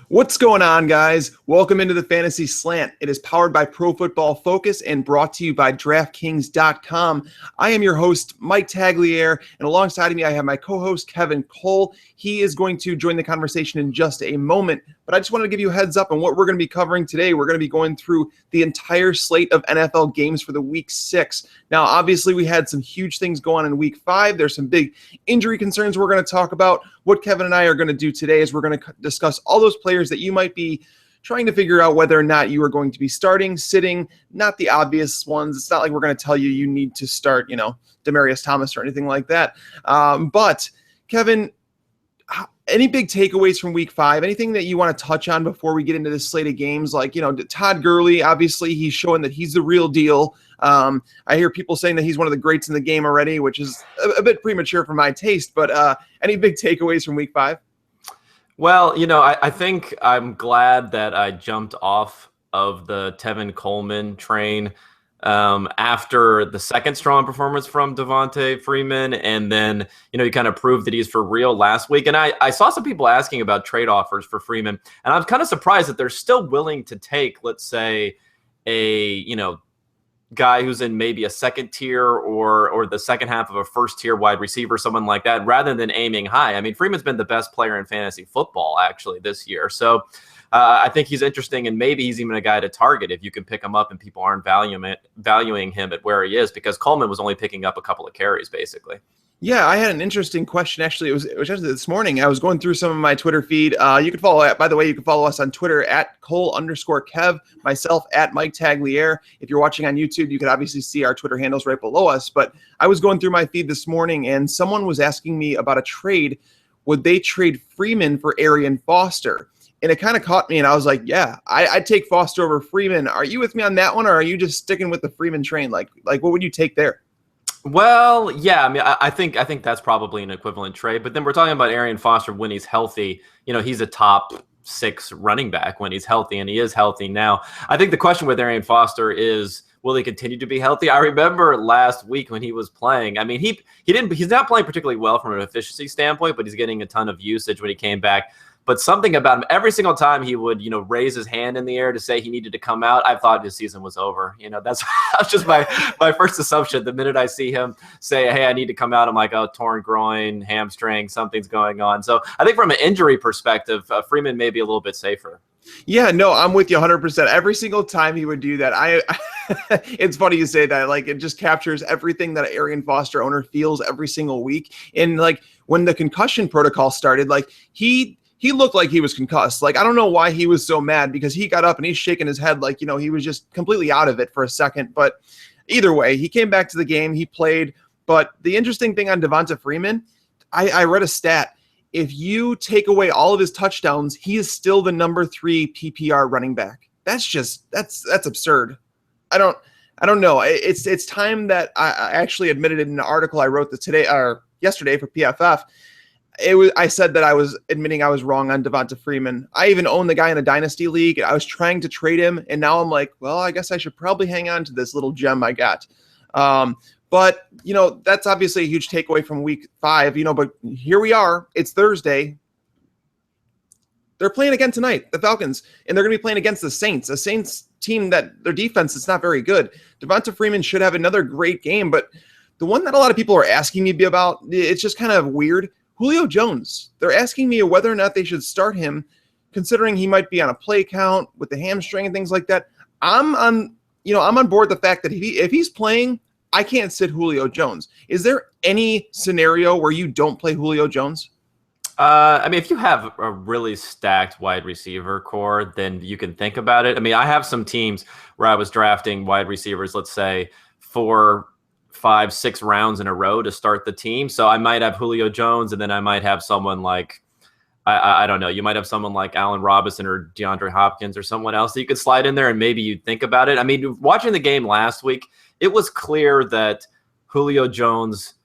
What's going on, guys? Welcome into the Fantasy Slant. It is powered by Pro Football Focus and brought to you by DraftKings.com. I am your host, Mike Tagliere, and alongside of me, I have my co-host, Kevin Cole. He is going to join the conversation in just a moment, but I just wanted to give you a heads up on what we're going to be covering today. We're going to be going through the entire slate of NFL games for the Week 6. Now, obviously, we had some huge things go on in Week 5. There's some big injury concerns we're going to talk about. What Kevin and I are going to do today is we're going to discuss all those players that you might be trying to figure out whether or not you are going to be starting, sitting, not the obvious ones. It's not like we're going to tell you need to start, Demaryius Thomas or anything like that. But Kevin, any big takeaways from Week 5? Anything that you want to touch on before we get into this slate of games? Like, Todd Gurley, obviously he's showing that he's the real deal. I hear people saying that he's one of the greats in the game already, which is a bit premature for my taste, but any big takeaways from Week 5? Well, I think I'm glad that I jumped off of the Tevin Coleman train after the second strong performance from Devonta Freeman. And then, he kind of proved that he's for real last week. And I saw some people asking about trade offers for Freeman. And I'm kind of surprised that they're still willing to take, let's say, a, guy who's in maybe a second tier or the second half of a first tier wide receiver, someone like that, rather than aiming high. I mean, Freeman's been the best player in fantasy football actually this year. So I think he's interesting, and maybe he's even a guy to target if you can pick him up and people aren't valuing him at where he is, because Coleman was only picking up a couple of carries basically. Yeah, I had an interesting question. Actually, it was actually this morning. I was going through some of my Twitter feed. You can follow, by the way, you can follow us on Twitter at Cole_Kev, myself at Mike Tagliere. If you're watching on YouTube, you can obviously see our Twitter handles right below us. But I was going through my feed this morning, and someone was asking me about a trade. Would they trade Freeman for Arian Foster? And it kind of caught me, and I was like, yeah, I'd take Foster over Freeman. Are you with me on that one, or are you just sticking with the Freeman train? Like what would you take there? Well, yeah, I mean, I think that's probably an equivalent trade. But then we're talking about Arian Foster when he's healthy. He's a top 6 running back when he's healthy, and he is healthy now. I think the question with Arian Foster is, will he continue to be healthy? I remember last week when he was playing. I mean, he's not playing particularly well from an efficiency standpoint, but he's getting a ton of usage when he came back. But something about him, every single time he would, raise his hand in the air to say he needed to come out, I thought his season was over. That's just my first assumption. The minute I see him say, hey, I need to come out, I'm like, oh, torn groin, hamstring, something's going on. So I think from an injury perspective, Freeman may be a little bit safer. Yeah, no, I'm with you 100%. Every single time he would do that, it's funny you say that. Like, it just captures everything that an Arian Foster owner feels every single week. And like when the concussion protocol started, like he looked like he was concussed. Like, I don't know why he was so mad, because he got up and he's shaking his head like, he was just completely out of it for a second. But either way, he came back to the game. He played. But the interesting thing on Devonta Freeman, I read a stat. If you take away all of his touchdowns, he is still the number 3 PPR running back. That's absurd. I don't know. It's time that I actually admitted in an article I wrote yesterday for PFF. I said that I was admitting I was wrong on Devonta Freeman. I even own the guy in a dynasty league. I was trying to trade him, and now I'm like, well, I guess I should probably hang on to this little gem I got. But that's obviously a huge takeaway from Week 5. But here we are. It's Thursday. They're playing again tonight, the Falcons, and they're going to be playing against the Saints, a Saints team that their defense is not very good. Devonta Freeman should have another great game, but the one that a lot of people are asking me about, it's just kind of weird. Julio Jones. They're asking me whether or not they should start him, considering he might be on a play count with the hamstring and things like that. I'm on board the fact that if he's playing, I can't sit Julio Jones. Is there any scenario where you don't play Julio Jones? I mean, if you have a really stacked wide receiver core, then you can think about it. I mean, I have some teams where I was drafting wide receivers, let's say 4, 5, 6 rounds in a row to start the team. So I might have Julio Jones, and then I might have someone like, I don't know, you might have someone like Allen Robinson or DeAndre Hopkins or someone else that you could slide in there, and maybe you'd think about it. I mean, watching the game last week, it was clear that Julio Jones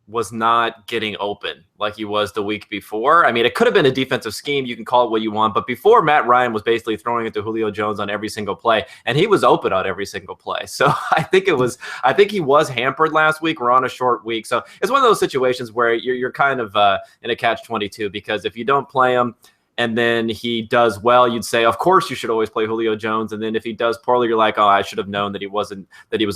was not getting open like he was the week before. I mean, it could have been a defensive scheme. You can call it what you want. But before, Matt Ryan was basically throwing it to Julio Jones on every single play, and he was open on every single play. So I think he was hampered last week. We're on a short week. So it's one of those situations where you're kind of in a catch-22, because if you don't play him and then he does well, you'd say, of course you should always play Julio Jones. And then if he does poorly, you're like, oh, I should have known that he was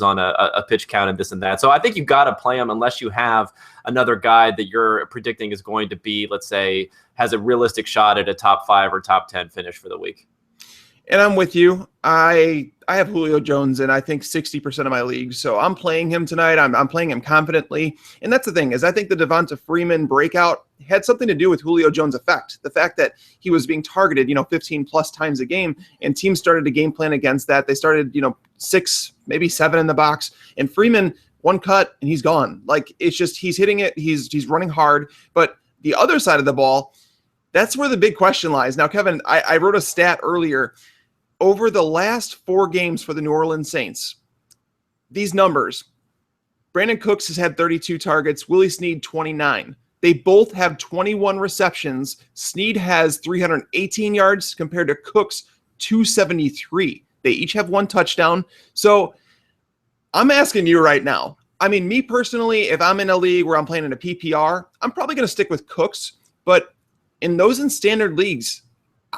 on a pitch count and this and that. So I think you got to play him unless you have another guy that you're predicting is going to be, let's say, has a realistic shot at a top 5 or top 10 finish for the week. And I'm with you. I have Julio Jones in, I think, 60% of my leagues. So I'm playing him tonight. I'm playing him confidently. And that's the thing, is I think the Devonta Freeman breakout had something to do with Julio Jones' effect. The fact that he was being targeted, 15 plus times a game, and teams started to game plan against that. They started, 6, maybe 7 in the box. And Freeman, one cut and he's gone. Like, it's just, he's hitting it. He's running hard. But the other side of the ball, that's where the big question lies. Now, Kevin, I wrote a stat earlier. Over the last 4 games for the New Orleans Saints, these numbers, Brandon Cooks has had 32 targets, Willie Snead 29. They both have 21 receptions. Snead has 318 yards compared to Cooks 273. They each have 1 touchdown. So I'm asking you right now. I mean, me personally, if I'm in a league where I'm playing in a PPR, I'm probably going to stick with Cooks. But in those in standard leagues,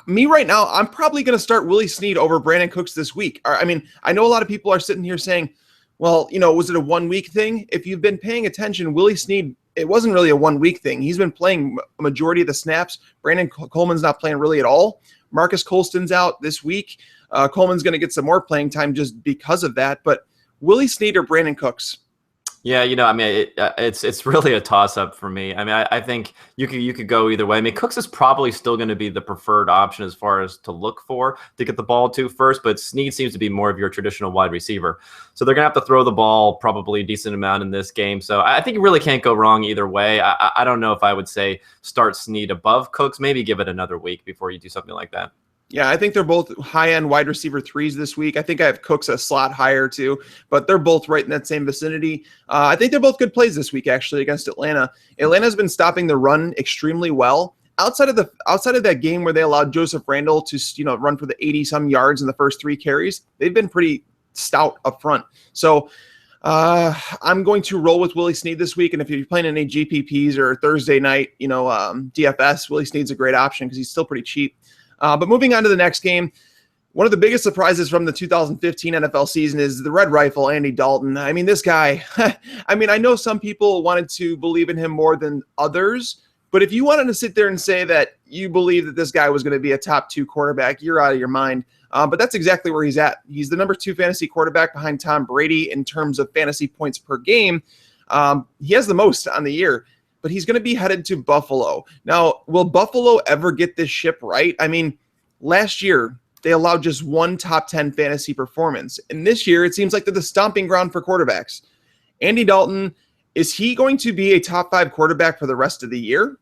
me right now, I'm probably going to start Willie Snead over Brandon Cooks this week. I mean, I know a lot of people are sitting here saying, well, was it a 1-week thing? If you've been paying attention, Willie Snead, it wasn't really a 1-week thing. He's been playing a majority of the snaps. Brandon Coleman's not playing really at all. Marcus Colston's out this week. Coleman's going to get some more playing time just because of that. But Willie Snead or Brandon Cooks? Yeah, I mean, it's really a toss-up for me. I mean, I think you could go either way. I mean, Cooks is probably still going to be the preferred option as far as to look for to get the ball to first, but Snead seems to be more of your traditional wide receiver. So they're going to have to throw the ball probably a decent amount in this game. So I think you really can't go wrong either way. I don't know if I would say start Snead above Cooks. Maybe give it another week before you do something like that. Yeah, I think they're both high-end wide receiver 3s this week. I think I have Cooks a slot higher too, but they're both right in that same vicinity. I think they're both good plays this week, actually, against Atlanta. Atlanta's been stopping the run extremely well. Outside of that game where they allowed Joseph Randle to run for the 80-some yards in the first 3 carries, they've been pretty stout up front. So I'm going to roll with Willie Snead this week, and if you're playing any GPPs or Thursday night, DFS, Willie Snead's a great option because he's still pretty cheap. But moving on to the next game, one of the biggest surprises from the 2015 NFL season is the Red Rifle, Andy Dalton. I mean, this guy, I know some people wanted to believe in him more than others, but if you wanted to sit there and say that you believe that this guy was going to be a top 2 quarterback, you're out of your mind. But that's exactly where he's at. He's the number 2 fantasy quarterback behind Tom Brady in terms of fantasy points per game. He has the most on the year. But he's going to be headed to Buffalo. Now, will Buffalo ever get this ship right? I mean, last year, they allowed just 1 top 10 fantasy performance. And this year, it seems like they're the stomping ground for quarterbacks. Andy Dalton, is he going to be a top 5 quarterback for the rest of the year?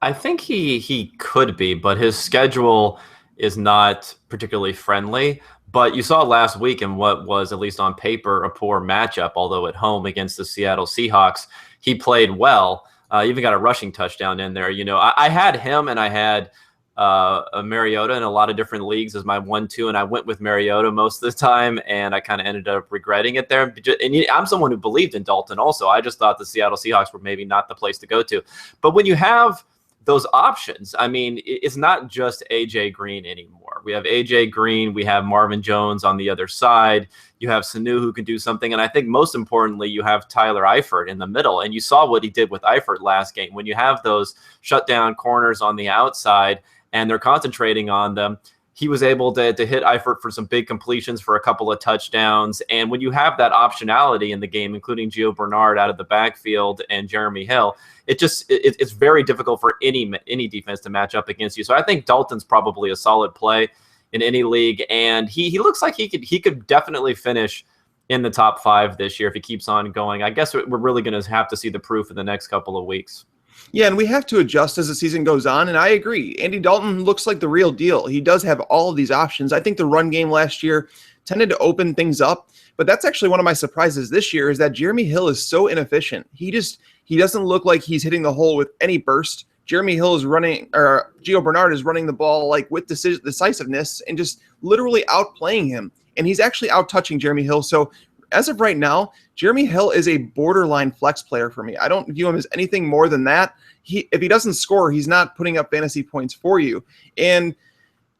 I think he could be, but his schedule is not particularly friendly. But you saw last week in what was, at least on paper, a poor matchup, although at home against the Seattle Seahawks, he played well. Even got a rushing touchdown in there. I had him and I had a Mariota in a lot of different leagues as my 1-2, and I went with Mariota most of the time, and I kind of ended up regretting it there. And I'm someone who believed in Dalton also. I just thought the Seattle Seahawks were maybe not the place to go to. But when you have those options, I mean, it's not just A.J. Green anymore. We have A.J. Green. We have Marvin Jones on the other side. You have Sanu who can do something. And I think most importantly, you have Tyler Eifert in the middle. And you saw what he did with Eifert last game. When you have those shutdown corners on the outside and they're concentrating on them, he was able to hit Eifert for some big completions for a couple of touchdowns. And when you have that optionality in the game, including Gio Bernard out of the backfield and Jeremy Hill, it's very difficult for any defense to match up against you. So I think Dalton's probably a solid play in any league, and he looks like he could definitely finish in the top 5 this year if he keeps on going. I guess we're really going to have to see the proof in the next couple of weeks. Yeah, and we have to adjust as the season goes on, and I agree. Andy Dalton looks like the real deal. He does have all of these options. I think the run game last year tended to open things up, but that's actually one of my surprises this year is that Jeremy Hill is so inefficient. He doesn't look like he's hitting the hole with any burst. Jeremy Hill is running, or Gio Bernard is running the ball like with decisiveness and just literally outplaying him. And he's actually out-touching Jeremy Hill. So as of right now, Jeremy Hill is a borderline flex player for me. I don't view him as anything more than that. If he doesn't score, he's not putting up fantasy points for you. And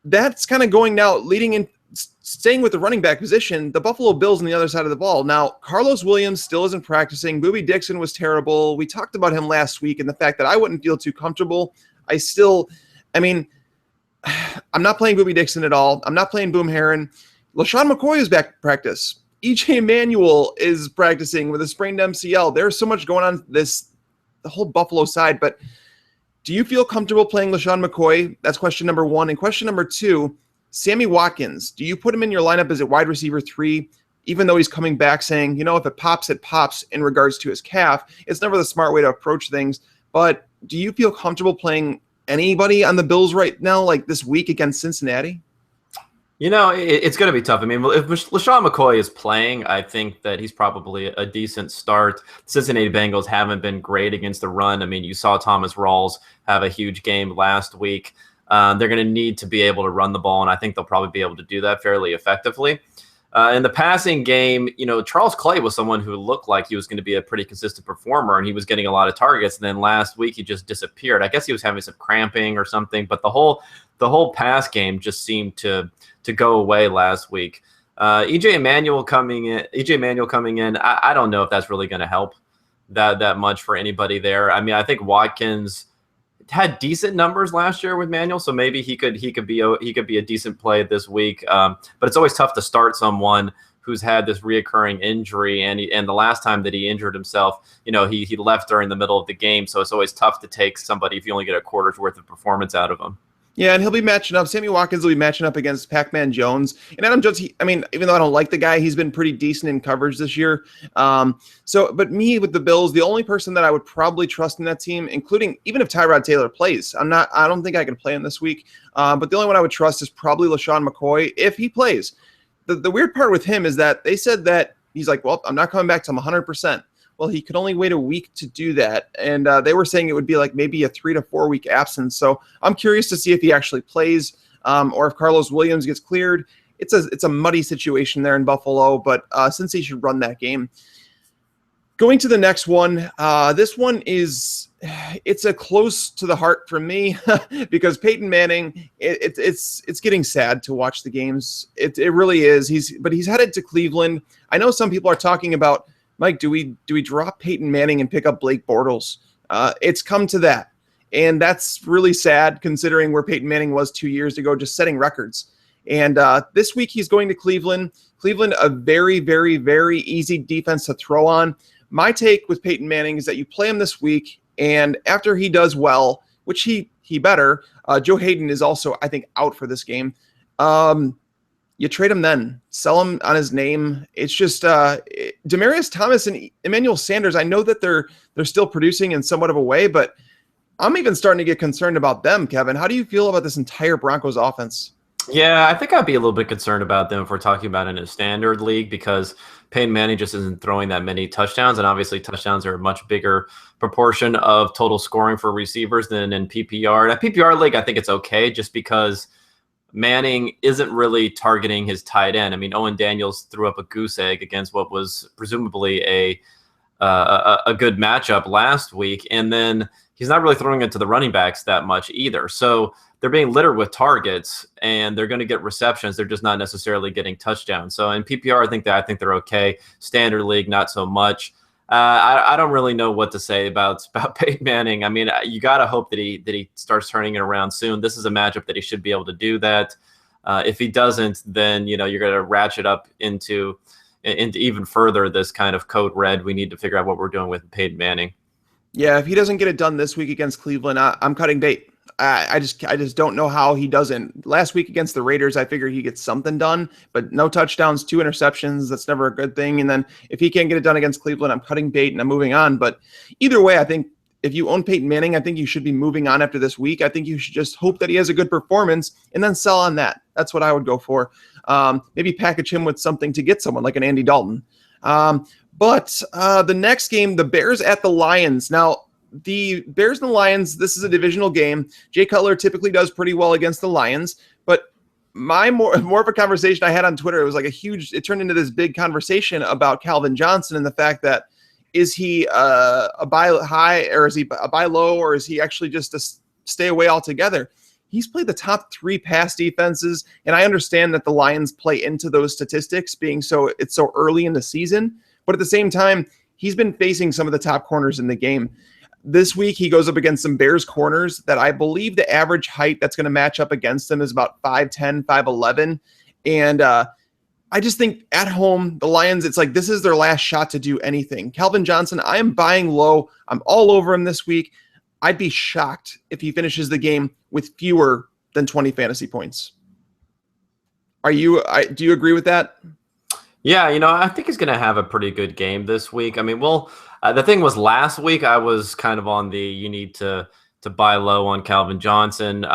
that's kind of going now, leading in, staying with the running back position, the Buffalo Bills on the other side of the ball. Now, Carlos Williams still isn't practicing. Boobie Dixon was terrible. We talked about him last week and the fact that I wouldn't feel too comfortable. I'm not playing Boobie Dixon at all. I'm not playing Boom Herron. LaShawn McCoy is back to practice. EJ Manuel is practicing with a sprained MCL. There's so much going on the whole Buffalo side, but do you feel comfortable playing LaShawn McCoy? That's question number one. And question number two, Sammy Watkins. Do you put him in your lineup as a wide receiver 3, even though he's coming back saying, if it pops, it pops in regards to his calf? It's never the smart way to approach things. But do you feel comfortable playing anybody on the Bills right now, like this week against Cincinnati? It's going to be tough. I mean, if LaShawn McCoy is playing, I think that he's probably a decent start. Cincinnati Bengals haven't been great against the run. I mean, you saw Thomas Rawls have a huge game last week. They're going to need to be able to run the ball, and I think they'll probably be able to do that fairly effectively. In the passing game, Charles Clay was someone who looked like he was going to be a pretty consistent performer, and he was getting a lot of targets. And then last week, he just disappeared. I guess he was having some cramping or something, but the whole pass game just seemed to go away last week. EJ Manuel coming in. I don't know if that's really going to help that much for anybody there. I mean, I think Watkins had decent numbers last year with Manuel, so maybe he could be a decent play this week. But it's always tough to start someone who's had this reoccurring injury, and the last time that he injured himself, he left during the middle of the game, so it's always tough to take somebody if you only get a quarter's worth of performance out of him. Yeah, and he'll be matching up. Sammy Watkins will be matching up against Pac-Man Jones. And Adam Jones, even though I don't like the guy, he's been pretty decent in coverage this year. But me with the Bills, the only person that I would probably trust in that team, including even if Tyrod Taylor plays, I don't think I can play him this week. But the only one I would trust is probably LaShawn McCoy if he plays. The weird part with him is that they said that he's like, well, I'm not coming back till I'm 100%. Well, he could only wait a week to do that. And they were saying it would be like maybe a 3 to 4 week absence. So I'm curious to see if he actually plays or if Carlos Williams gets cleared. It's a muddy situation there in Buffalo, but since he should run that game. Going to the next one, this one it's a close to the heart for me because Peyton Manning, it's getting sad to watch the games. It really is. He's headed to Cleveland. I know some people are talking about, Mike, do we drop Peyton Manning and pick up Blake Bortles? It's come to that. And that's really sad considering where Peyton Manning was 2 years ago, just setting records. And this week he's going to Cleveland. Cleveland, a very, very, very easy defense to throw on. My take with Peyton Manning is that you play him this week, and after he does well, which he better, Joe Hayden is also, I think, out for this game. You trade him then. Sell him on his name. It's just Demaryius Thomas and Emmanuel Sanders, I know that they're still producing in somewhat of a way, but I'm even starting to get concerned about them, Kevin. How do you feel about this entire Broncos offense? Yeah, I think I'd be a little bit concerned about them if we're talking about in a standard league because Peyton Manning just isn't throwing that many touchdowns, and obviously touchdowns are a much bigger proportion of total scoring for receivers than in PPR. In a PPR league, I think it's okay just because Manning isn't really targeting his tight end. I mean, Owen Daniels threw up a goose egg against what was presumably a good matchup last week, and then he's not really throwing it to the running backs that much either. So they're being littered with targets, and they're going to get receptions. They're just not necessarily getting touchdowns. So in PPR, I think they're okay. Standard league, not so much. I don't really know what to say about Peyton Manning. I mean, you got to hope that he starts turning it around soon. This is a matchup that he should be able to do that. If he doesn't, then you're going to ratchet up into even further this kind of code red. We need to figure out what we're doing with Peyton Manning. Yeah, if he doesn't get it done this week against Cleveland, I'm cutting bait. I just don't know how he doesn't. Last week against the Raiders, I figure he gets something done, but no touchdowns, 2 interceptions. That's never a good thing. And then if he can't get it done against Cleveland, I'm cutting bait and I'm moving on. But either way, I think if you own Peyton Manning, I think you should be moving on after this week. I think you should just hope that he has a good performance and then sell on that. That's what I would go for. Maybe package him with something to get someone like an Andy Dalton. But the next game, the Bears at the Lions. Now, the Bears and the Lions, this is a divisional game. Jay Cutler typically does pretty well against the Lions, but my more of a conversation I had on Twitter, it turned into this big conversation about Calvin Johnson and the fact that, is he a buy high, or is he a buy low, or is he actually just a stay away altogether? He's played the top 3 pass defenses, and I understand that the Lions play into those statistics it's so early in the season, but at the same time, he's been facing some of the top corners in the game. This week, he goes up against some Bears corners that I believe the average height that's going to match up against them is about 5'10", 5'11", and I just think at home, the Lions, it's like this is their last shot to do anything. Calvin Johnson, I am buying low. I'm all over him this week. I'd be shocked if he finishes the game with fewer than 20 fantasy points. Do you agree with that? Yeah, I think he's going to have a pretty good game this week. I mean, the thing was last week I was kind of on you need to buy low on Calvin Johnson.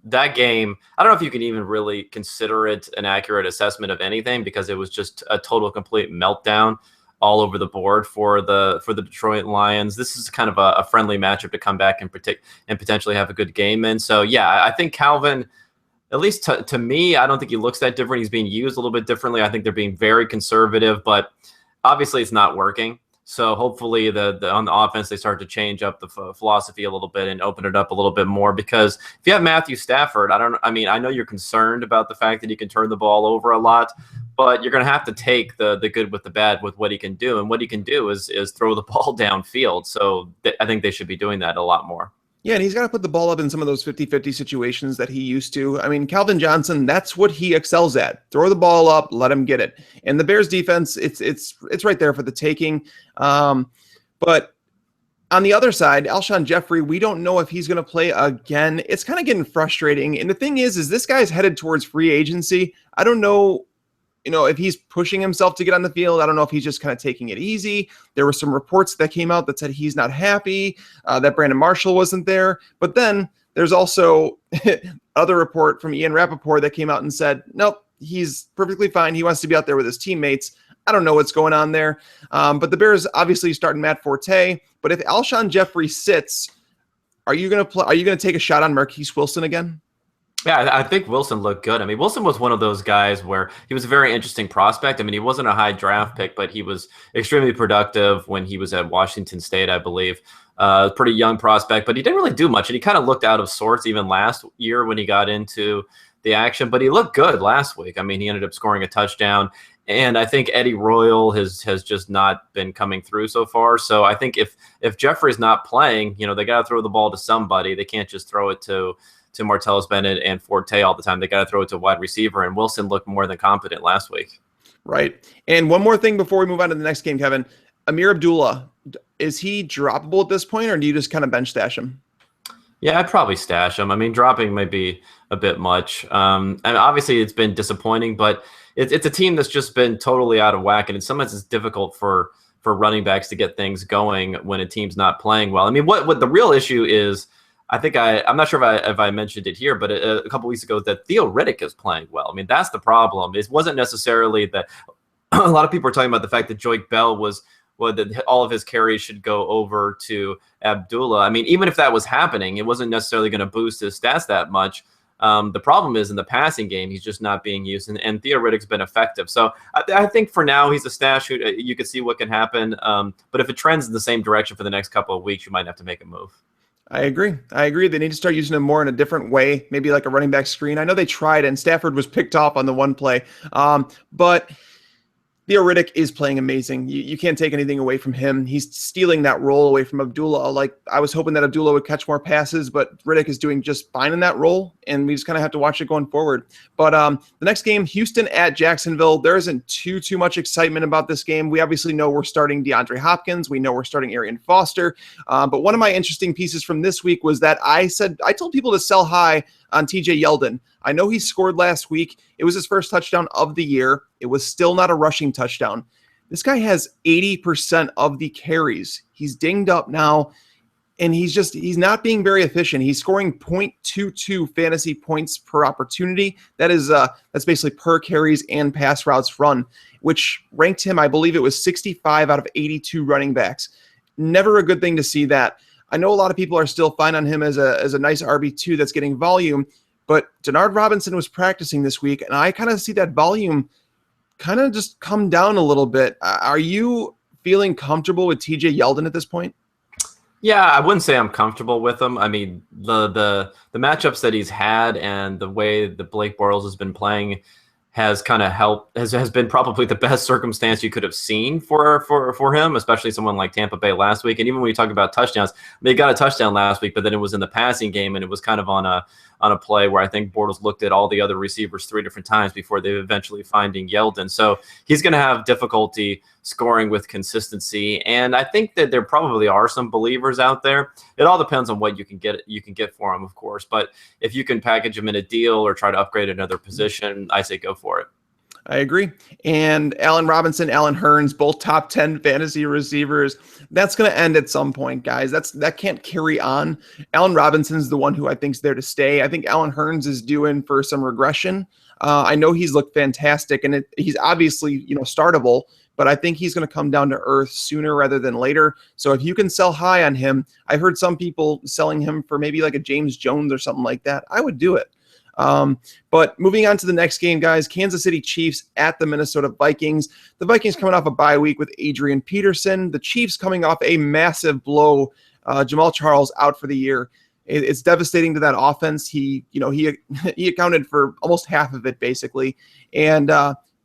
That game, I don't know if you can even really consider it an accurate assessment of anything, because it was just a total complete meltdown all over the board for the Detroit Lions. This is kind of a friendly matchup to come back and potentially have a good game in. So yeah, I think Calvin, at least to me, I don't think he looks that different. He's being used a little bit differently. I think they're being very conservative, but obviously it's not working. So hopefully on the offense, they start to change up the philosophy a little bit and open it up a little bit more, because if you have Matthew Stafford, I know you're concerned about the fact that he can turn the ball over a lot, but you're going to have to take the good with the bad with what he can do. And what he can do is throw the ball downfield. So I think they should be doing that a lot more. Yeah, and he's got to put the ball up in some of those 50-50 situations that he used to. I mean, Calvin Johnson, that's what he excels at. Throw the ball up, let him get it. And the Bears defense, it's right there for the taking. But on the other side, Alshon Jeffrey, we don't know if he's going to play again. It's kind of getting frustrating. And the thing is this guy's headed towards free agency. I don't know, if he's pushing himself to get on the field. I don't know if he's just kind of taking it easy. There were some reports that came out that said he's not happy, that Brandon Marshall wasn't there. But then there's also other report from Ian Rappaport that came out and said, nope, he's perfectly fine. He wants to be out there with his teammates. I don't know what's going on there. But the Bears obviously starting Matt Forte. But if Alshon Jeffrey sits, are you going to take a shot on Marquise Wilson again? Yeah, I think Wilson looked good. I mean, Wilson was one of those guys where he was a very interesting prospect. I mean, he wasn't a high draft pick, but he was extremely productive when he was at Washington State, I believe. Pretty young prospect, but he didn't really do much. And he kind of looked out of sorts even last year when he got into the action, but he looked good last week. I mean, he ended up scoring a touchdown. And I think Eddie Royal has just not been coming through so far. So I think if Jeffrey's not playing, they got to throw the ball to somebody. They can't just throw it to Martellus Bennett and Forte all the time. They got to throw it to wide receiver, and Wilson looked more than competent last week. Right. And one more thing before we move on to the next game, Kevin. Amir Abdullah, is he droppable at this point, or do you just kind of bench stash him? Yeah, I'd probably stash him. I mean, dropping might be a bit much. And obviously it's been disappointing, but it's a team that's just been totally out of whack, and sometimes it's difficult for running backs to get things going when a team's not playing well. I mean, what the real issue is, I think I'm not sure if I mentioned it here, but a couple weeks ago, that Theo Riddick is playing well. I mean, that's the problem. It wasn't necessarily that a lot of people were talking about the fact that Joique Bell that all of his carries should go over to Abdullah. I mean, even if that was happening, it wasn't necessarily going to boost his stats that much. The problem is in the passing game, he's just not being used, and Theo Riddick's been effective. So I think for now he's a stash who you could see what can happen. But if it trends in the same direction for the next couple of weeks, you might have to make a move. I agree. They need to start using him more in a different way, maybe like a running back screen. I know they tried, and Stafford was picked off on the one play. But Theo Riddick is playing amazing. You can't take anything away from him. He's stealing that role away from Abdullah. Like, I was hoping that Abdullah would catch more passes, but Riddick is doing just fine in that role, and we just kind of have to watch it going forward. But the next game, Houston at Jacksonville, there isn't too much excitement about this game. We obviously know we're starting DeAndre Hopkins. We know we're starting Arian Foster. But one of my interesting pieces from this week was that I told people to sell high on TJ Yeldon. I know he scored last week. It was his first touchdown of the year. It was still not a rushing touchdown. This guy has 80% of the carries. He's dinged up now, and he's not being very efficient. He's scoring 0.22 fantasy points per opportunity. That's basically per carries and pass routes run, which ranked him, I believe it was 65 out of 82 running backs. Never a good thing to see that. I know a lot of people are still fine on him as a nice RB2 that's getting volume, but Denard Robinson was practicing this week, and I kind of see that volume kind of just come down a little bit. Are you feeling comfortable with TJ Yeldon at this point? Yeah, I wouldn't say I'm comfortable with him. I mean, the matchups that he's had and the way that Blake Bortles has been playing has kind of helped, has been probably the best circumstance you could have seen for him, especially someone like Tampa Bay last week. And even when you talk about touchdowns, they got a touchdown last week, but then it was in the passing game, and it was kind of on a play where I think Bortles looked at all the other receivers 3 different times before they eventually finding Yeldon. So he's going to have difficulty scoring with consistency. And I think that there probably are some believers out there. It all depends on what you can get for him, of course. But if you can package him in a deal or try to upgrade another position, I say go for it. I agree. And Allen Robinson, Allen Hurns, both top 10 fantasy receivers. That's going to end at some point, guys. That can't carry on. Allen Robinson's the one who I think is there to stay. I think Allen Hurns is due in for some regression. I know he's looked fantastic, and he's obviously startable, but I think he's going to come down to earth sooner rather than later. So if you can sell high on him, I've heard some people selling him for maybe like a James Jones or something like that. I would do it. But moving on to the next game, guys, Kansas City Chiefs at the Minnesota Vikings. The Vikings coming off a bye week with Adrian Peterson. The Chiefs coming off a massive blow. Jamal Charles out for the year. It's devastating to that offense. He accounted for almost half of it basically. And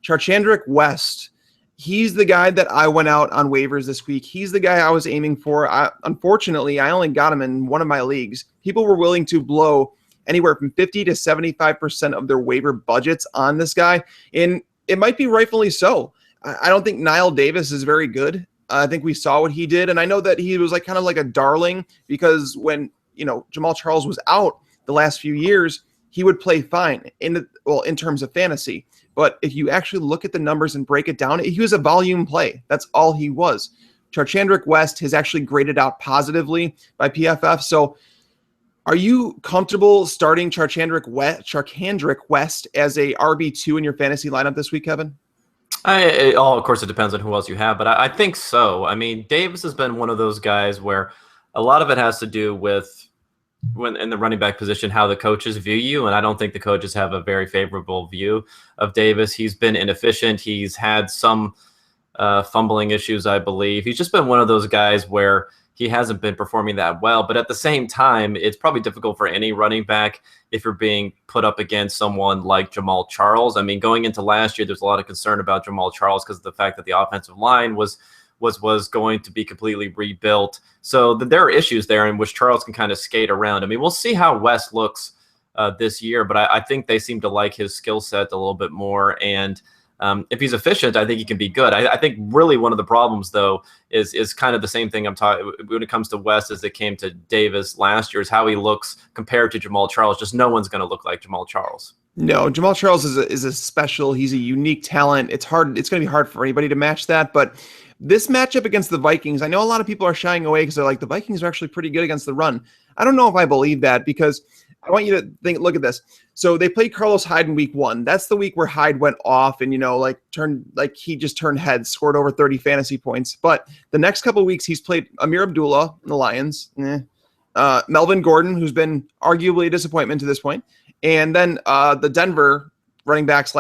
Charchandrick West, he's the guy that I went out on waivers this week. He's the guy I was aiming for. Unfortunately, I only got him in one of my leagues. People were willing to blow anywhere from 50 to 75% of their waiver budgets on this guy. And it might be rightfully so. I don't think Niall Davis is very good. I think we saw what he did. And I know that he was kind of like a darling because when, Jamal Charles was out the last few years, he would play fine in terms of fantasy. But if you actually look at the numbers and break it down, he was a volume play. That's all he was. Charchandrick West has actually graded out positively by PFF. So are you comfortable starting Charchandrick West as a RB2 in your fantasy lineup this week, Kevin? Of course, it depends on who else you have, but I think so. I mean, Davis has been one of those guys where a lot of it has to do with when in the running back position, how the coaches view you. And I don't think the coaches have a very favorable view of Davis. He's been inefficient. He's had some fumbling issues, I believe. He's just been one of those guys where he hasn't been performing that well. But at the same time, it's probably difficult for any running back if you're being put up against someone like Jamal Charles. I mean, going into last year, there's a lot of concern about Jamal Charles because of the fact that the offensive line was going to be completely rebuilt. So there are issues there in which Charles can kind of skate around. I mean, we'll see how West looks this year, but I think they seem to like his skill set a little bit more. And if he's efficient, I think he can be good. I think really one of the problems, though, is kind of the same thing I'm talking when it comes to West as it came to Davis last year, is how he looks compared to Jamal Charles. Just no one's going to look like Jamal Charles. No, Jamal Charles is a special. He's a unique talent. It's hard. It's going to be hard for anybody to match that. But this matchup against the Vikings, I know a lot of people are shying away because they're like, the Vikings are actually pretty good against the run. I don't know if I believe that because I want you to look at this. So they played Carlos Hyde in week 1. That's the week where Hyde went off and, he just turned heads, scored over 30 fantasy points. But the next couple of weeks, he's played Amir Abdullah in the Lions, Melvin Gordon, who's been arguably a disappointment to this point, and then the Denver running backs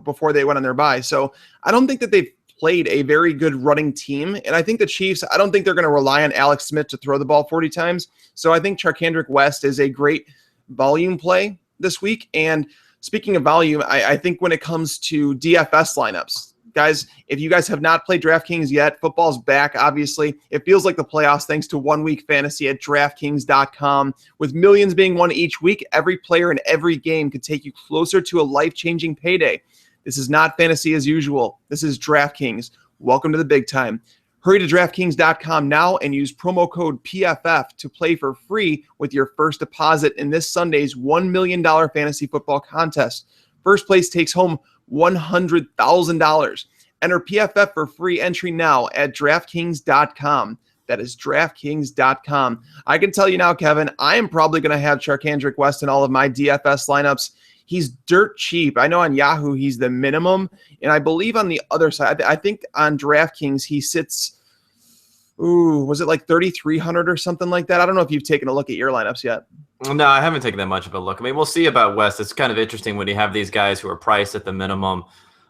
before they went on their bye. So I don't think that they've played a very good running team. And I think the Chiefs, I don't think they're going to rely on Alex Smith to throw the ball 40 times. So I think Charcandrick West is a great volume play this week. And speaking of volume, I think when it comes to DFS lineups, guys, if you guys have not played DraftKings yet, football's back, obviously. It feels like the playoffs thanks to 1 Week Fantasy at DraftKings.com. With millions being won each week, every player in every game could take you closer to a life-changing payday. This is not fantasy as usual. This is DraftKings. Welcome to the big time. Hurry to DraftKings.com now and use promo code PFF to play for free with your first deposit in this Sunday's $1 million fantasy football contest. First place takes home $100,000. Enter PFF for free entry now at DraftKings.com. That is DraftKings.com. I can tell you now, Kevin, I am probably going to have Charcandrick West in all of my DFS lineups. He's dirt cheap. I know on Yahoo he's the minimum, and I believe on the other side, I think on DraftKings he sits Ooh, was it like 3,300 or something like that? I don't know if you've taken a look at your lineups yet. No, I haven't taken that much of a look. I mean, we'll see about West. It's kind of interesting when you have these guys who are priced at the minimum,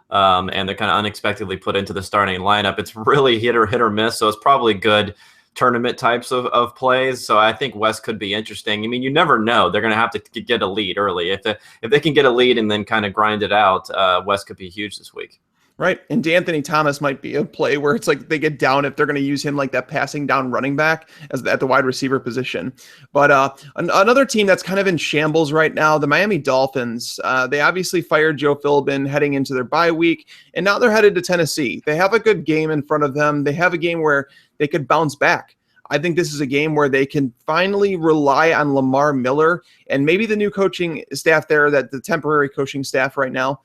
and they're kind of unexpectedly put into the starting lineup. It's really hit or miss, so it's probably good tournament types of plays. So I think West could be interesting. I mean, you never know. They're going to have to get a lead early. If they can get a lead and then kind of grind it out, West could be huge this week. Right. And D'Anthony Thomas might be a play where it's like they get down if they're going to use him like that passing down running back at the wide receiver position. But another team that's kind of in shambles right now, the Miami Dolphins, they obviously fired Joe Philbin heading into their bye week, and now they're headed to Tennessee. They have a good game in front of them. They have a game where they could bounce back. I think this is a game where they can finally rely on Lamar Miller and maybe the new coaching staff there, that the temporary coaching staff right now,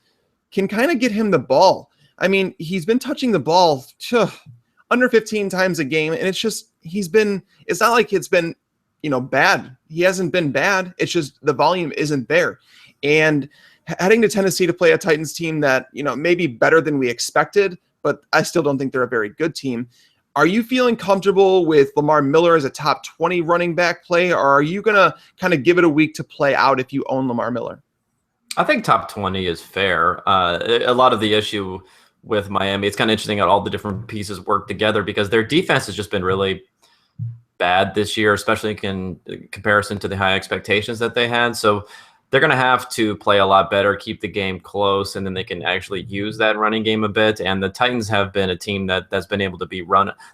can kind of get him the ball. I mean, he's been touching the ball under 15 times a game, and it's not like it's been, bad. He hasn't been bad. It's just the volume isn't there. And heading to Tennessee to play a Titans team that, may be better than we expected, but I still don't think they're a very good team. Are you feeling comfortable with Lamar Miller as a top 20 running back play, or are you going to kind of give it a week to play out if you own Lamar Miller? I think top 20 is fair. A lot of the issue with Miami, it's kind of interesting how all the different pieces work together because their defense has just been really bad this year, especially in comparison to the high expectations that they had. So they're going to have to play a lot better, keep the game close, and then they can actually use that running game a bit. And the Titans have been a team that's been able to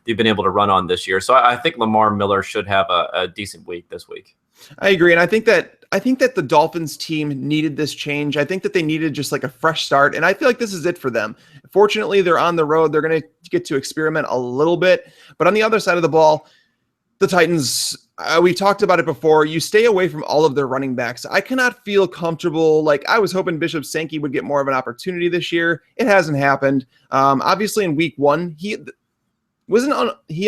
they've been able to run on this year. So I think Lamar Miller should have a decent week this week. I agree. And I think that the Dolphins team needed this change. I think that they needed just like a fresh start. And I feel like this is it for them. Fortunately, they're on the road. They're going to get to experiment a little bit. But on the other side of the ball, the Titans, we talked about it before. You stay away from all of their running backs. I cannot feel comfortable. Like I was hoping Bishop Sankey would get more of an opportunity this year. It hasn't happened. Obviously in week one, he